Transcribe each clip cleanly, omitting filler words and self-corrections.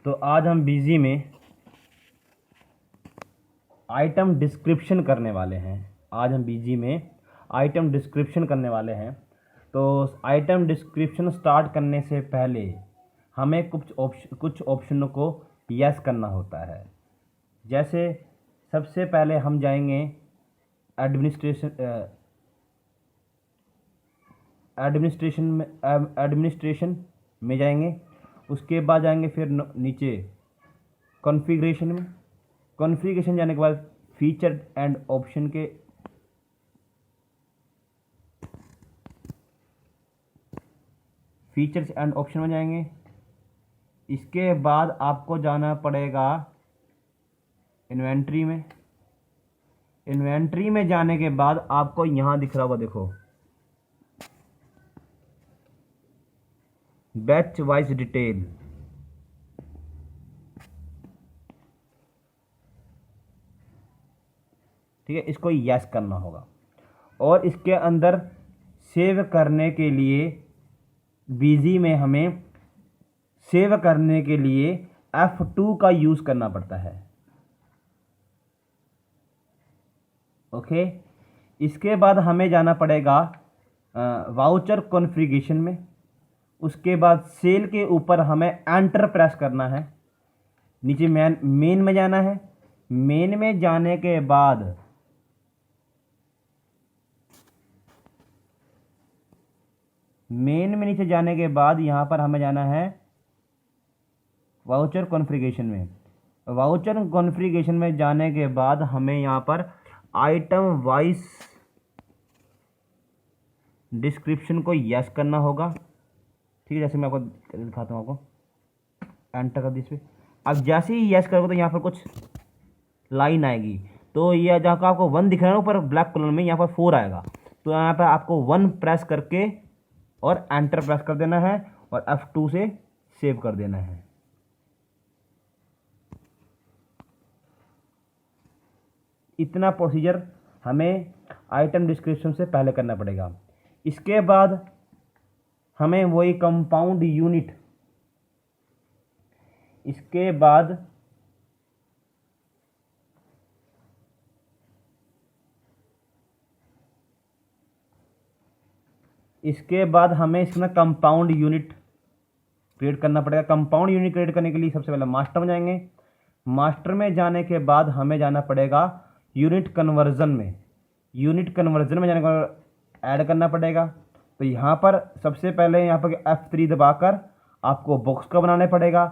तो आज हम बिजी में आइटम डिस्क्रिप्शन करने वाले हैं। आज हम बिजी में आइटम डिस्क्रिप्शन करने वाले हैं। तो आइटम डिस्क्रिप्शन स्टार्ट करने से पहले हमें कुछ ऑप्शनों को यस करना होता है। जैसे सबसे पहले हम जाएंगे एडमिनिस्ट्रेशन में जाएंगे। उसके बाद जाएंगे फिर नीचे कॉन्फ़िगरेशन में। कॉन्फ़िगरेशन जाने के बाद फीचर एंड ऑप्शन के फीचर्स एंड ऑप्शन में जाएंगे। इसके बाद आपको जाना पड़ेगा इन्वेंट्री में। इन्वेंट्री में जाने के बाद आपको यहाँ दिख रहा होगा, देखो बैच वाइज डिटेल। ठीक है, इसको यस करना होगा। और इसके अंदर सेव करने के लिए बिजी में हमें सेव करने के लिए F2 का यूज करना पड़ता है। ओके, इसके बाद हमें जाना पड़ेगा वाउचर कॉन्फ़िगरेशन में। उसके बाद सेल के ऊपर हमें एंटर प्रेस करना है। नीचे मेन में जाना है। मेन में जाने के बाद मेन में नीचे जाने के बाद यहाँ पर हमें जाना है वाउचर कॉन्फ़िगरेशन में। वाउचर कॉन्फ़िगरेशन में जाने के बाद हमें यहाँ पर आइटम वाइज डिस्क्रिप्शन को यस करना होगा। ठीक है, जैसे मैं आपको दिखाता हूँ, आपको एंटर कर दी इस पर। अब जैसे ही यस करोगे तो यहाँ पर कुछ लाइन आएगी। तो यह जहाँ आपको 1 दिख रहा है ऊपर ब्लैक कलर में, यहाँ पर 4 आएगा। तो यहाँ पर आपको 1 प्रेस करके और एंटर प्रेस कर देना है और F2 से सेव कर देना है। इतना प्रोसीजर हमें आइटम डिस्क्रिप्शन से पहले करना पड़ेगा। इसके बाद हमें वही कंपाउंड यूनिट, इसके बाद हमें इसमें कंपाउंड यूनिट क्रिएट करना पड़ेगा। कंपाउंड यूनिट क्रिएट करने के लिए सबसे पहले मास्टर में जाएंगे। मास्टर में जाने के बाद हमें जाना पड़ेगा यूनिट कन्वर्जन में। यूनिट कन्वर्जन में जाने के बाद ऐड करना पड़ेगा। तो यहाँ पर सबसे पहले यहाँ पर F3 दबाकर आपको बॉक्स का बनाना पड़ेगा।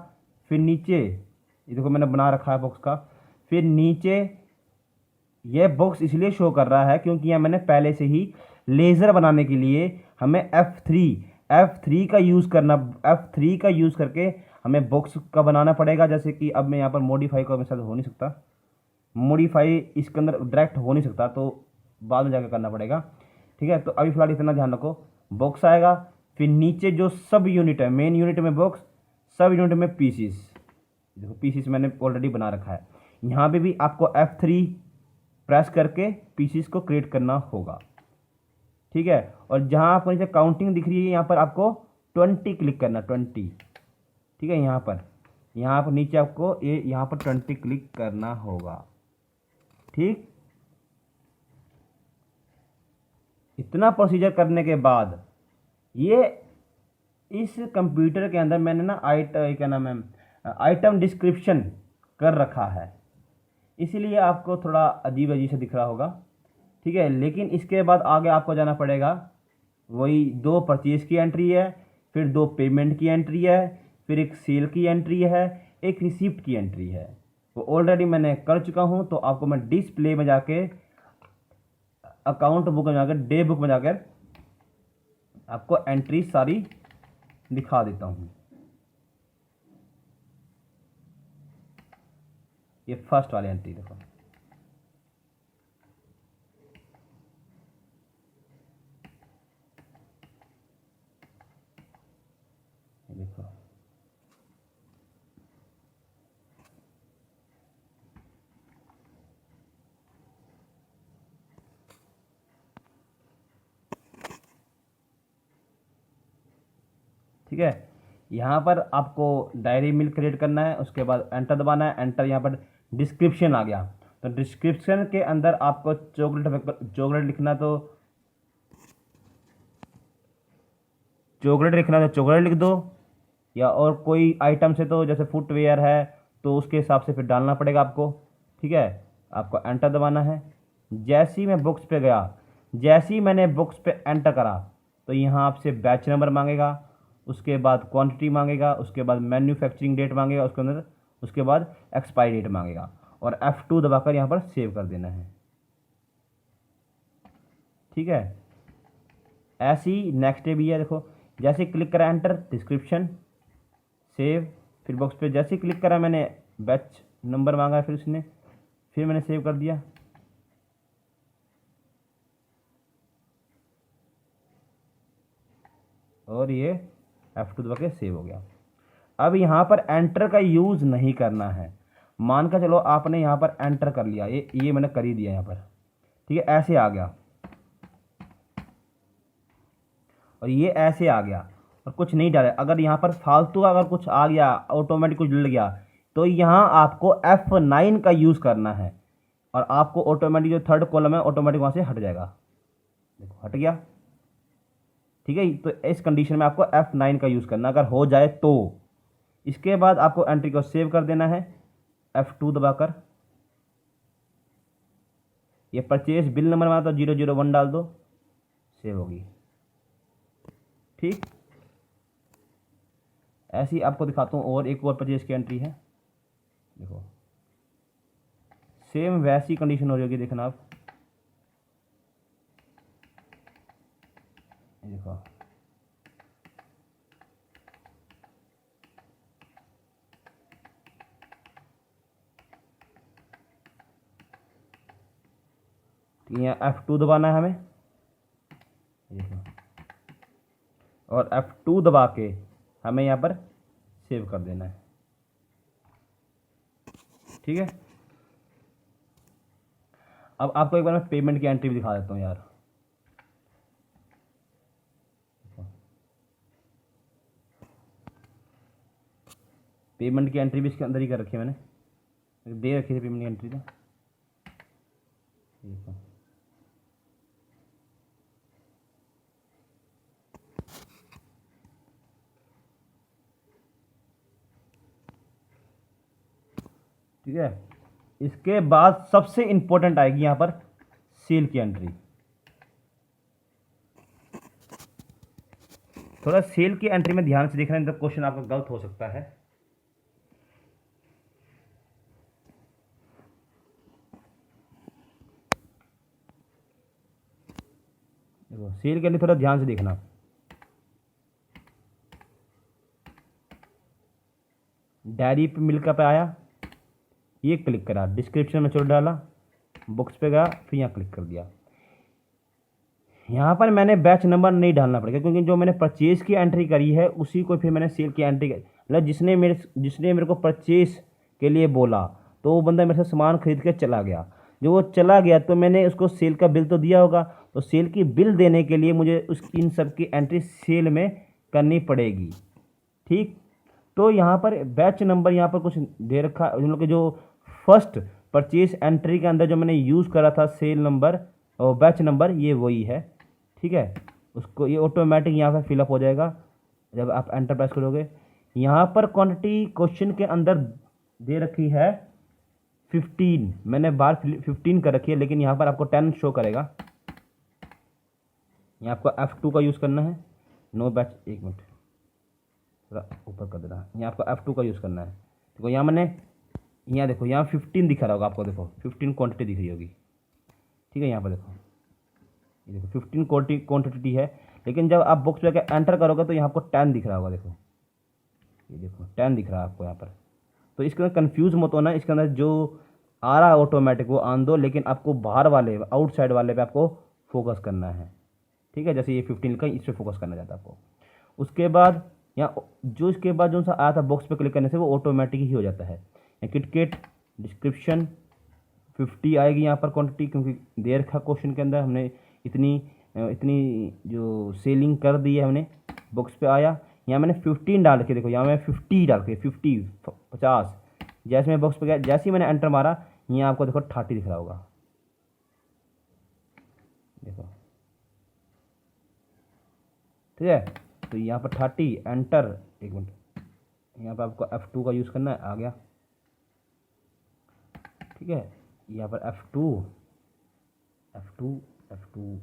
फिर नीचे ये देखो मैंने बना रखा है बॉक्स का। फिर नीचे ये बॉक्स इसलिए शो कर रहा है क्योंकि यहाँ मैंने पहले से ही लेज़र बनाने के लिए हमें F3 का यूज़ करना। F3 का यूज़ करके हमें बॉक्स का बनाना पड़ेगा। जैसे कि अब मैं यहाँ पर मॉडिफाई का मेरे साथ हो नहीं सकता, मॉडिफाई इसके अंदर डायरेक्ट हो नहीं सकता, तो बाद में जाकर करना पड़ेगा। ठीक है, तो अभी फिलहाल इतना ध्यान रखो। बॉक्स आएगा, फिर नीचे जो सब यूनिट है, मेन यूनिट में बॉक्स, सब यूनिट में पीसीस। देखो पीसीस मैंने ऑलरेडी बना रखा है। यहाँ पे भी आपको F3 प्रेस करके पीसीस को क्रिएट करना होगा। ठीक है, और जहाँ आपको नीचे काउंटिंग दिख रही है यहाँ पर आपको 20 क्लिक करना, 20। ठीक है, यहाँ पर नीचे आपको ये यहाँ पर 20 क्लिक करना होगा। ठीक, इतना प्रोसीजर करने के बाद ये इस कंप्यूटर के अंदर मैंने ना क्या नाम है, आइटम डिस्क्रिप्शन कर रखा है, इसीलिए आपको थोड़ा अजीब अजीब से दिख रहा होगा। ठीक है, लेकिन इसके बाद आगे आपको जाना पड़ेगा, वही 2 परचेज की एंट्री है, फिर 2 पेमेंट की एंट्री है, फिर एक सेल की एंट्री है, एक रिसिप्ट की एंट्री है। वो ऑलरेडी मैंने कर चुका हूँ। तो आपको मैं डिस्प्ले में जाके अकाउंट बुक में जाकर डे बुक में जाकर आपको एंट्री सारी दिखा देता हूँ। ये फर्स्ट वाली एंट्री देखो, देखो ठीक है। यहाँ पर आपको डायरी मिल्क क्रिएट करना है, उसके बाद एंटर दबाना है। एंटर यहाँ पर डिस्क्रिप्शन आ गया, तो डिस्क्रिप्शन के अंदर आपको चॉकलेट लिखना, तो चॉकलेट लिखना तो चॉकलेट लिख दो, या और कोई आइटम से, तो जैसे फुटवेयर है तो उसके हिसाब से फिर डालना पड़ेगा आपको। ठीक है, आपको एंटर दबाना है। जैसे ही मैं बुक्स पे गया, जैसे ही मैंने बुक्स पे एंटर करा, तो यहाँ आपसे बैच नंबर मांगेगा, उसके बाद क्वांटिटी मांगेगा, उसके बाद मैन्युफैक्चरिंग डेट मांगेगा उसके अंदर, उसके बाद एक्सपायरी डेट मांगेगा, और F2 दबाकर यहाँ पर सेव कर देना है। ठीक है, ऐसे ही नेक्स्ट भी है। देखो, जैसे क्लिक करा एंटर, डिस्क्रिप्शन, सेव, फिर बॉक्स पे जैसे क्लिक करा मैंने, बैच नंबर मांगा, फिर उसने, फिर मैंने सेव कर दिया। और ये F2 दबा के सेव हो गया। अब यहाँ पर एंटर का यूज़ नहीं करना है। मान कर चलो आपने यहाँ पर एंटर कर लिया, ये मैंने कर ही दिया यहाँ पर। ठीक है, ऐसे आ गया, और ये ऐसे आ गया, और कुछ नहीं डाले। अगर यहाँ पर फालतू अगर कुछ आ गया, ऑटोमेटिक कुछ जुड़ गया, तो यहाँ आपको F9 का यूज़ करना है, और आपको ऑटोमेटिक जो थर्ड कॉलम है ऑटोमेटिक वहाँ से हट जाएगा। देखो, हट गया। ठीक है, तो इस कंडीशन में आपको F9 का यूज़ करना, अगर हो जाए तो। इसके बाद आपको एंट्री को सेव कर देना है F2 दबाकर। ये परचेज बिल नंबर में तो 001 डाल दो, सेव होगी। ठीक, ऐसी आपको दिखाता हूँ, और एक और परचेज की एंट्री है। देखो, सेम वैसी कंडीशन हो जाएगी, देखना आप। देखो, यहाँ F2 दबाना है हमें, देखो, और F2 दबा के हमें यहाँ पर सेव कर देना है। ठीक है, अब आपको एक बार मैं पेमेंट की एंट्री भी दिखा देता हूँ यार। पेमेंट की एंट्री भी इसके अंदर ही कर रखी है मैंने, दे रखी थी पेमेंट की एंट्री तो। ठीक है, इसके बाद सबसे इंपॉर्टेंट आएगी यहां पर सेल की एंट्री। थोड़ा सेल की एंट्री में ध्यान से देखना, नहीं तो क्वेश्चन आपका गलत हो सकता है। देखो, सेल के लिए थोड़ा ध्यान से देखना। डायरी पे मिल्क पे आया, ये क्लिक करा, डिस्क्रिप्शन में चोट डाला, बुक्स पे गया, फिर यहाँ क्लिक कर दिया। यहाँ पर मैंने बैच नंबर नहीं डालना पड़ेगा, क्योंकि जो मैंने परचेज की एंट्री करी है उसी को फिर मैंने सेल की एंट्री करी। मतलब जिसने मेरे को परचेज के लिए बोला, तो वो बंदा मेरे से सामान खरीद के चला गया। जो वो चला गया तो मैंने उसको सेल का बिल तो दिया होगा, तो सेल की बिल देने के लिए मुझे इन सब की एंट्री सेल में करनी पड़ेगी। ठीक, तो यहाँ पर बैच नंबर यहाँ पर कुछ दे रखा, उन लोग के जो फर्स्ट परचेज एंट्री के अंदर जो मैंने यूज़ करा था सेल नंबर और बैच नंबर, ये वही है। ठीक है, उसको ये ऑटोमेटिक यहाँ पर फिलअप हो जाएगा जब आप एंटर प्रेस करोगे। यहाँ पर क्वांटिटी क्वेश्चन के अंदर दे रखी है 15, मैंने बार 15 कर रखी है, लेकिन यहाँ पर आपको 10 शो करेगा। यहाँ आपको F2 का यूज़ करना है। नो बैच, एक मिनट थोड़ा ऊपर कर देना, यहाँ आपको F2 का यूज़ करना है। देखो, यहाँ मैंने, यहाँ देखो, यहाँ 15 दिखा रहा होगा आपको, देखो 15 क्वांटिटी दिख रही होगी। ठीक है, यहाँ पर देखो, ये देखो 15 क्वांटिटी है, लेकिन जब आप बुक्स पे एंटर करोगे तो यहाँ आपको 10 दिख रहा होगा। देखो, ये देखो 10 दिख रहा है आपको यहाँ पर। तो इसके अंदर कन्फ्यूज़ मत होना, इसके अंदर जो आ रहा है ऑटोमेटिक वो आन दो, लेकिन आपको बाहर वाले आउटसाइड वाले पे आपको फोकस करना है। ठीक है, जैसे ये 15 का, इस पर फोकस करना चाहता है आपको। उसके बाद यहाँ जो इसके बाद जो सा आया था बॉक्स पे क्लिक करने से वो ऑटोमेटिक ही हो जाता है। किटकेट डिस्क्रिप्शन 50 आएगी यहाँ पर क्वांटिटी, क्योंकि दे रखा क्वेश्चन के अंदर हमने इतनी जो सेलिंग कर दी है हमने। बॉक्स पे आया, यहाँ मैंने 15 डाल के, देखो यहाँ मैं 50 डाल के, 50 जैसे मैं बॉक्स पे गया, जैसे ही मैंने एंटर मारा यहाँ आपको देखो 30 दिख रहा होगा, देखो ठीक है। तो यहाँ पर 30 एंटर, एक मिनट, यहाँ पर आपको F2 का यूज़ करना है, आ गया ठीक है। यहाँ पर F2 F2 F2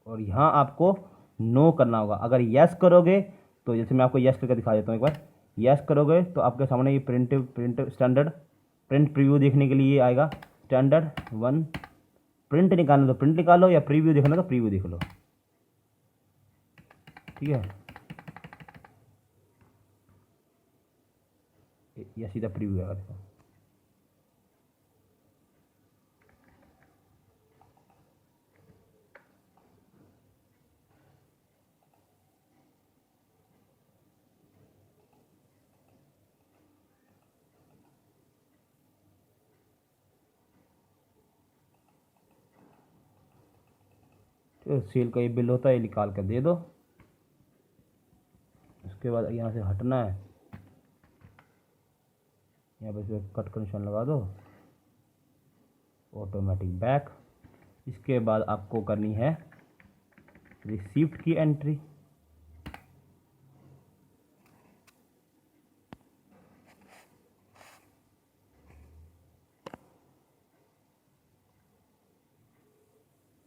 और यहाँ आपको नो करना होगा। अगर यस करोगे तो जैसे मैं आपको यस करके दिखा देता हूँ एक बार, यस करोगे तो आपके सामने ये प्रिंट स्टैंडर्ड प्रिंट प्रीव्यू देखने के लिए आएगा, स्टैंडर्ड 1। प्रिंट निकालना तो प्रिंट निकालो, या प्रीव्यू देखना तो प्रीव्यू देख लो, ठीक है, या सीधा प्रीव्यू आएगा देखो। तो सेल का ये बिल होता है, ये निकाल कर दे दो। उसके बाद यहाँ से हटना है, यहाँ पर कट का निशान लगा दो, ऑटोमेटिक बैक। इसके बाद आपको करनी है रिसीप्ट की एंट्री।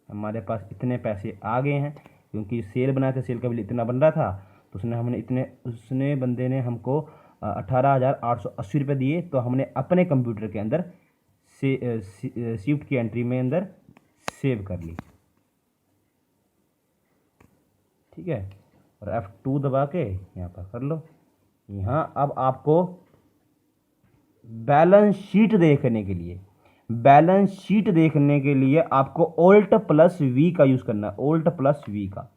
हमारे पास इतने पैसे आ गए हैं, क्योंकि सेल बनाया था, सेल का बिल इतना बन रहा था, तो उसने बंदे ने हमको 18,880 रुपये दिए। तो हमने अपने कंप्यूटर के अंदर शिफ्ट की एंट्री में अंदर सेव कर ली, ठीक है। और F2 दबा के यहाँ पर कर लो। यहाँ अब आपको बैलेंस शीट देखने के लिए आपको Alt+V का यूज़ करना है, Alt+V का,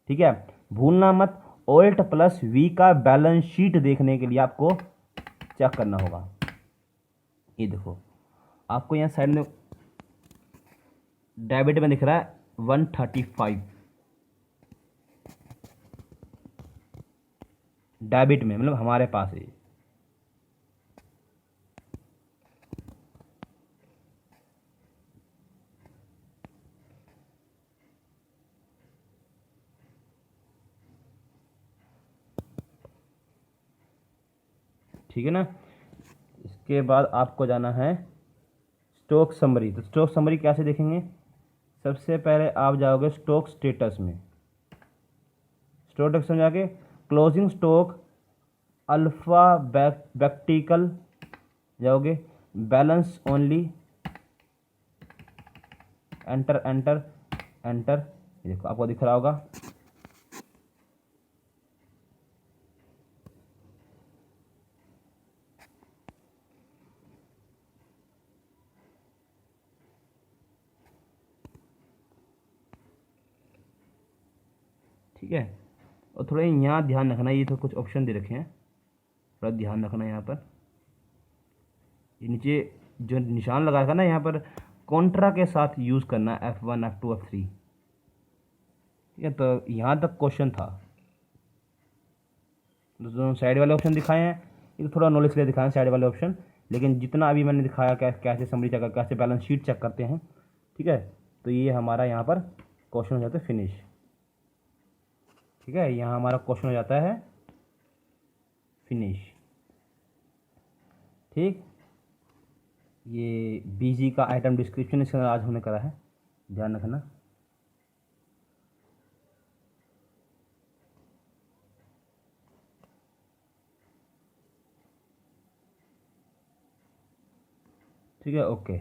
ठीक है, भूलना मत। Alt+V का बैलेंस शीट देखने के लिए आपको चेक करना होगा। ये देखो आपको यहाँ साइड में डेबिट में दिख रहा है 135, डेबिट में मतलब हमारे पास है, ठीक है ना। इसके बाद आपको जाना है स्टॉक समरी। तो स्टॉक समरी कैसे देखेंगे? सबसे पहले आप जाओगे स्टॉक स्टेटस में, स्टॉक स्टेटस में जाके क्लोजिंग स्टॉक अल्फाबेटिकल जाओगे, balance only, enter enter enter. देखो आपको दिख रहा होगा, ठीक है। और थोड़ा यहाँ ध्यान रखना, ये तो कुछ ऑप्शन दे रखे हैं, थोड़ा ध्यान रखना। यहाँ पर ये नीचे जो निशान लगा रखा ना, यहाँ पर कॉन्ट्रा के साथ यूज़ करना है, F1 F2 F3, ठीक है। तो यहाँ तक क्वेश्चन था, दोनों साइड वाले ऑप्शन दिखाए हैं, ये तो थोड़ा नॉलेज के लिए दिखाए हैं साइड वाले ऑप्शन, लेकिन जितना अभी मैंने दिखाया कैसे समरी चेक, कैसे बैलेंस शीट चेक करते हैं, ठीक है। तो ये हमारा यहाँ पर क्वेश्चन हो जाता है फिनिश, ठीक है। यहाँ हमारा क्वेश्चन हो जाता है फिनिश, ठीक। ये बीजी का आइटम डिस्क्रिप्शन इसके अंदर आज हमने करा है, ध्यान रखना, ठीक है, ओके।